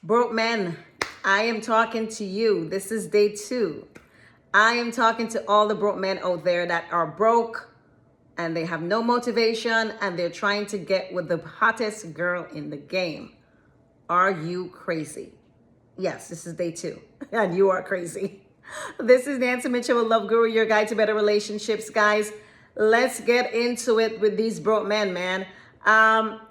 Broke men, I am talking to you. This is day 2. I am talking to all the broke men out there that are broke and they have no motivation and they're trying to get with the hottest girl in the game. Are you crazy? Yes, this is day 2 and you are crazy. This is Nancy Mitchell, Love Guru, your guide to better relationships. Guys, let's get into it with these broke men, man.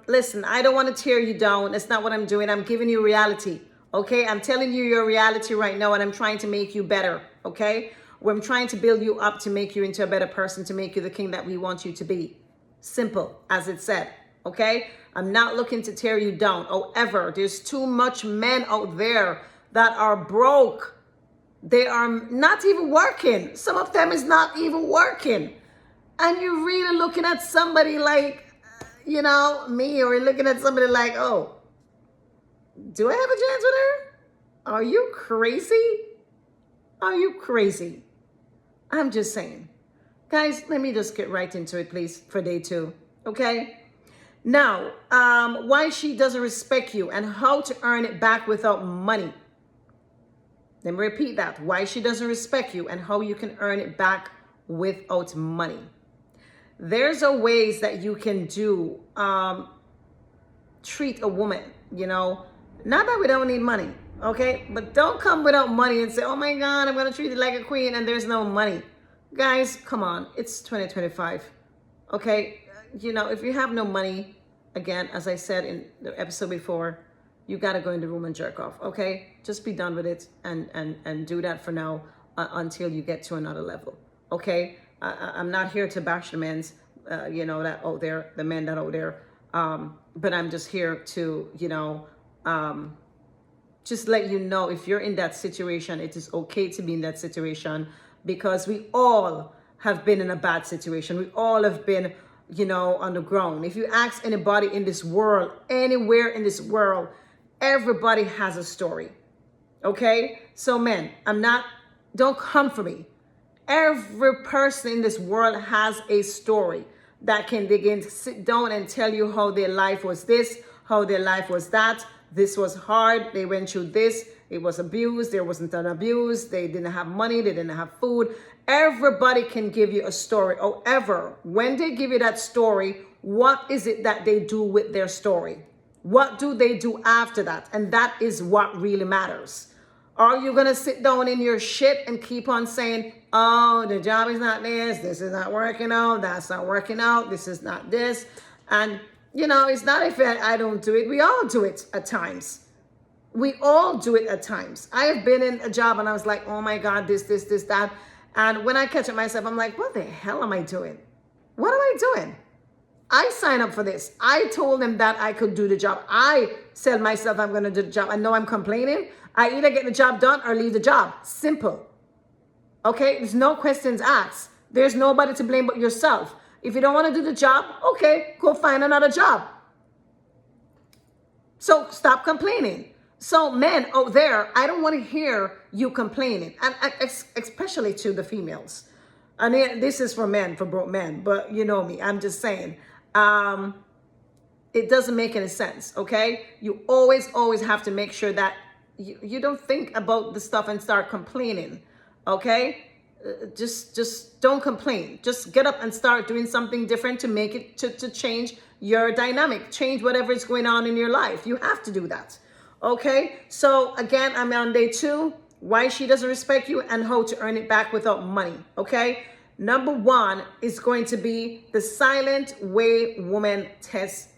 Listen, I don't want to tear you down. That's not what I'm doing. I'm giving you reality, okay? I'm telling you your reality right now, and I'm trying to make you better, okay? I'm trying to build you up to make you into a better person, to make you the king that we want you to be. Simple, as it said, okay? I'm not looking to tear you down. However, there's too much men out there that are broke. They are not even working. Some of them is not even working. And you're really looking at somebody like, me, or looking at somebody like, oh, do I have a chance with her? Are you crazy? Are you crazy? I'm just saying. Guys, let me just get right into it, please, for day 2, okay? Now, why she doesn't respect you and how to earn it back without money. Let me repeat that. Why she doesn't respect you and how you can earn it back without money. There's a ways that you can do, treat a woman, not that we don't need money, okay? But don't come without money and say, oh my God, I'm going to treat you like a queen and there's no money. Guys, come on. It's 2025, okay? If you have no money, again, as I said in the episode before, you got to go in the room and jerk off, okay? Just be done with it and do that for now until you get to another level, okay? I'm not here to bash the men's, that out there, the men that out there. But I'm just here to, just let you know if you're in that situation, it is okay to be in that situation, because we all have been in a bad situation. We all have been, on the ground. If you ask anybody in this world, anywhere in this world, everybody has a story. Okay? So men, don't come for me. Every person in this world has a story that can begin to sit down and tell you how their life was this, how their life was that. This was hard. They went through this. It was abuse. There wasn't an abuse. They didn't have money. They didn't have food. Everybody can give you a story. However, when they give you that story, what is it that they do with their story? What do they do after that? And that is what really matters. Are you going to sit down in your shit and keep on saying, oh, the job is not this is not working out, that's not working out, this is not this. And, it's not if I don't do it. We all do it at times. We all do it at times. I have been in a job and I was like, oh my God, this, that. And when I catch it myself, I'm like, what the hell am I doing? What am I doing? I signed up for this. I told them that I could do the job. I said myself, I'm going to do the job. I know I'm complaining. I either get the job done or leave the job. Simple. Okay? There's no questions asked. There's nobody to blame but yourself. If you don't want to do the job, okay, go find another job. So stop complaining. So men out there, I don't want to hear you complaining. And especially to the females. And this is for men, for broke men. But you know me. I'm just saying. It doesn't make any sense, okay? You always have to make sure that you don't think about the stuff and start complaining, okay? Just don't complain. Just get up and start doing something different to make it, to change your dynamic, change whatever is going on in your life. You have to do that, okay? So again, I'm on day 2, why she doesn't respect you and how to earn it back without money, okay? Number 1 is going to be the silent way women test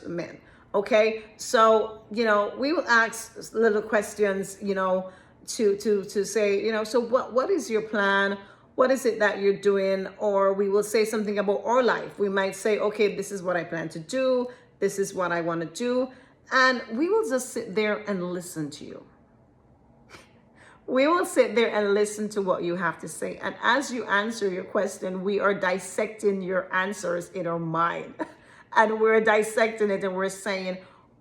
men. Okay, so we will ask little questions, to say, so what is your plan? What is it that you're doing? Or we will say something about our life. We might say, okay, this is what I plan to do. This is what I want to do, and we will just sit there and listen to you. We will sit there and listen to what you have to say. And as you answer your question, we are dissecting your answers in our mind. And we're dissecting it and we're saying,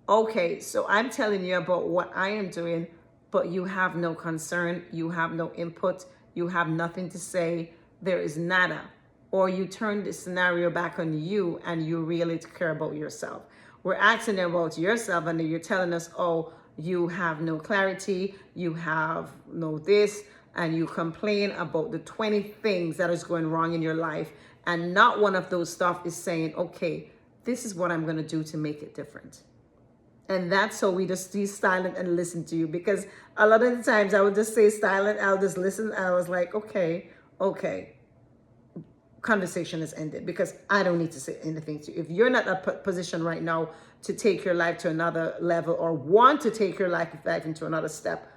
okay, so I'm telling you about what I am doing, but you have no concern, you have no input, you have nothing to say, there is nada. Or you turn the scenario back on you and you really care about yourself. We're asking about yourself and you're telling us, oh, you have no clarity, you have no this, and you complain about the 20 things that is going wrong in your life, and not one of those stuff is saying, okay, this is what I'm going to do to make it different. And that's how we just be silent and listen to you, because a lot of the times I would just say silent, I'll just listen, and I was like, okay, conversation is ended, because I don't need to say anything to you. If you're not in a position right now to take your life to another level, or want to take your life into another step,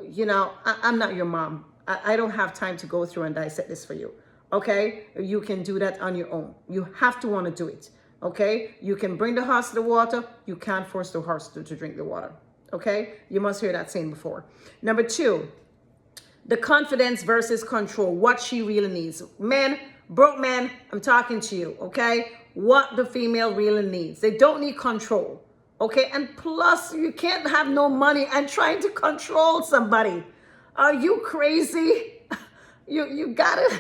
I'm not your mom. I don't have time to go through and dissect this for you. Okay? You can do that on your own. You have to want to do it. Okay? You can bring the horse to the water. You can't force the horse to drink the water. Okay? You must hear that saying before. Number 2, the confidence versus control. What she really needs. Men, broke men, I'm talking to you. Okay? What the female really needs. They don't need control. Okay? And plus, you can't have no money and trying to control somebody. Are you crazy? You gotta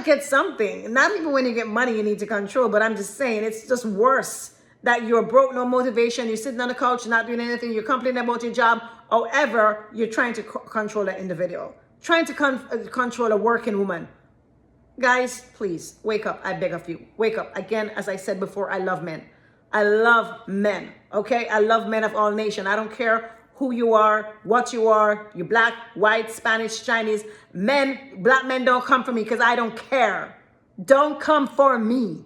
get something. Not even when you get money, you need to control. But I'm just saying, it's just worse that you're broke, no motivation. You're sitting on the couch, not doing anything. You're complaining about your job. However, you're trying to control that individual, trying to control a working woman. Guys, please wake up. I beg of you, wake up. Again, as I said before, I love men. I love men. Okay, I love men of all nations. I don't care who you are, what you are, you black, white, Spanish, Chinese. Men, black men don't come for me, because I don't care. Don't come for me.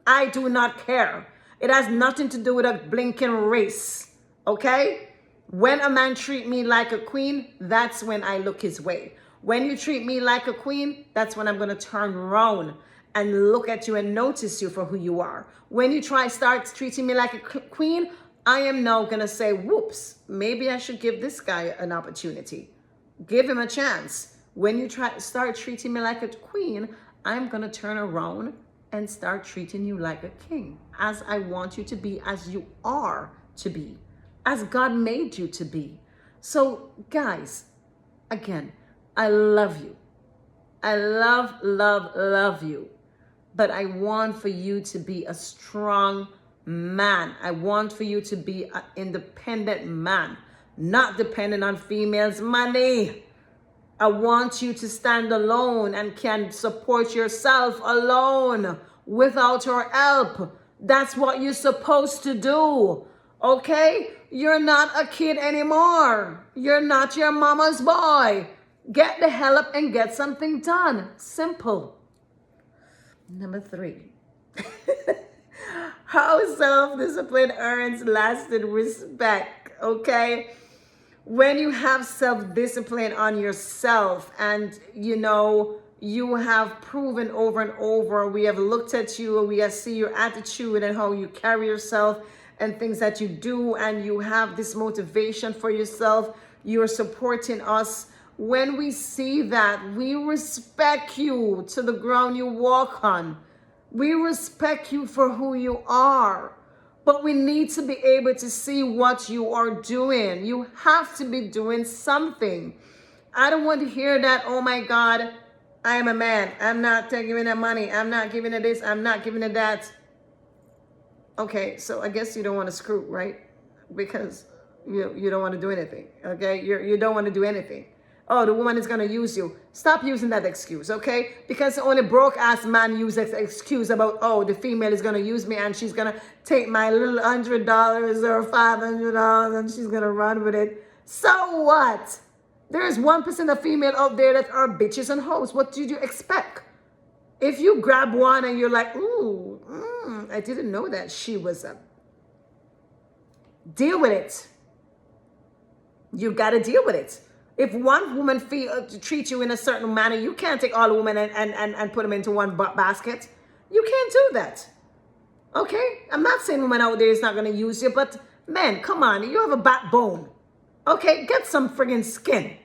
I do not care. It has nothing to do with a blinking race. Okay? When a man treat me like a queen, that's when I look his way. When you treat me like a queen, that's when I'm going to turn around and look at you and notice you for who you are. When you start treating me like a queen, I am now going to say, whoops, maybe I should give this guy an opportunity. Give him a chance. When you start treating me like a queen, I'm going to turn around and start treating you like a king, as I want you to be, as you are to be, as God made you to be. So guys, again, I love you. I love you. But I want for you to be a strong man. I want for you to be an independent man, not dependent on females' money. I want you to stand alone and can support yourself alone without her help. That's what you're supposed to do. Okay? You're not a kid anymore. You're not your mama's boy. Get the hell up and get something done. Simple. Number 3. How self-discipline earns lasting respect. Okay? When you have self-discipline on yourself, and you have proven over and over, we have looked at you, we have seen your attitude and how you carry yourself and things that you do, and you have this motivation for yourself, you're supporting us. When we see that, we respect you to the ground you walk on. We respect you for who you are. But we need to be able to see what you are doing. You have to be doing something. I don't want to hear that, oh my God, I am a man. I'm not giving that money. I'm not giving it this. I'm not giving it that. Okay, so I guess you don't want to screw, right? Because you don't want to do anything, okay? You don't want to do anything. Oh, the woman is going to use you. Stop using that excuse, okay? Because only broke-ass man uses excuse about, oh, the female is going to use me and she's going to take my little $100 or $500 and she's going to run with it. So what? There's 1% of female out there that are bitches and hoes. What did you expect? If you grab one and you're like, ooh, I didn't know that she was a... Deal with it. You got to deal with it. If one woman treats you in a certain manner, you can't take all women and put them into one basket. You can't do that. Okay? I'm not saying women out there is not going to use you, but men, come on. You have a backbone. Okay? Get some friggin' skin.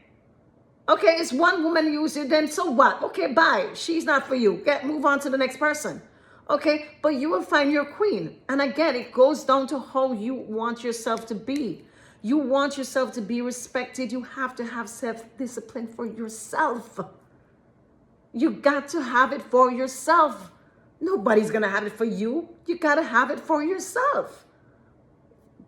Okay? It's one woman use you, then so what? Okay, bye. She's not for you. Move on to the next person. Okay? But you will find your queen. And again, it goes down to how you want yourself to be. You want yourself to be respected. You have to have self-discipline for yourself. You got to have it for yourself. Nobody's going to have it for you. You got to have it for yourself.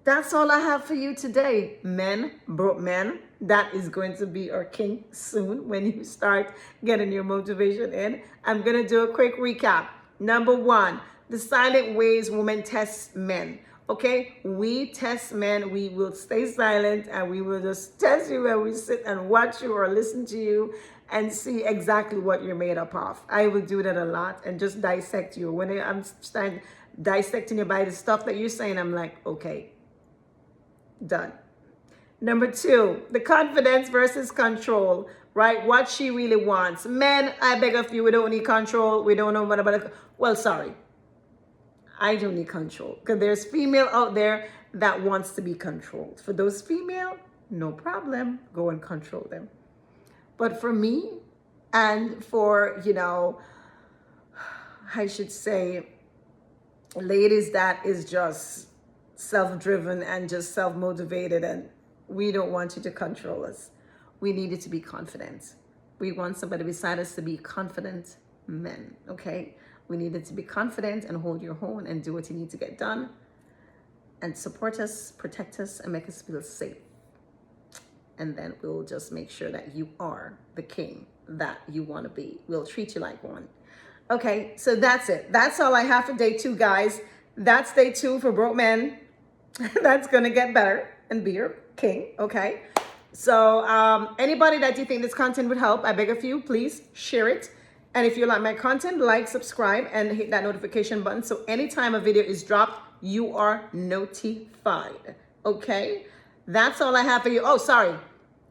That's all I have for you today. Men, broke men, that is going to be our king soon when you start getting your motivation in. I'm going to do a quick recap. Number one, the silent ways women test men. Okay, we test men. We will stay silent and we will just test you when we sit and watch you or listen to you and see exactly what you're made up of. I will do that a lot and just dissect you. When I'm starting dissecting you by the stuff that you're saying, I'm like, okay, done. Number two, the confidence versus control, right? What she really wants. Men, I beg of you, we don't need control. We don't know what about it. Well, sorry. I don't need control because there's female out there that wants to be controlled. For those female, no problem. Go and control them. But for me and for, I should say, ladies that is just self-driven and just self-motivated, and we don't want you to control us. We need you to be confident. We want somebody beside us to be confident men, okay? We need it to be confident and hold your own and do what you need to get done and support us, protect us, and make us feel safe. And then we'll just make sure that you are the king that you want to be. We'll treat you like one. Okay, so that's it. That's all I have for day 2, guys. That's day 2 for broke men. That's going to get better and be your king, okay? So anybody that you think this content would help, I beg of you, please share it. And if you like my content, like, subscribe, and hit that notification button. So anytime a video is dropped, you are notified, okay? That's all I have for you. Oh, sorry.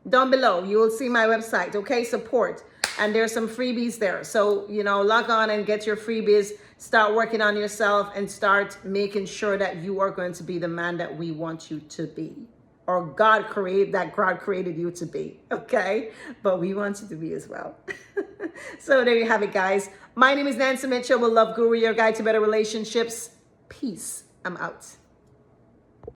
Down below, you will see my website, okay? Support. And there's some freebies there. So, log on and get your freebies. Start working on yourself and start making sure that you are going to be the man that we want you to be. Or God created you to be, okay? But we want you to be as well. So there you have it, guys. My name is Nancy Mitchell, the Love Guru, your guide to better relationships. Peace. I'm out.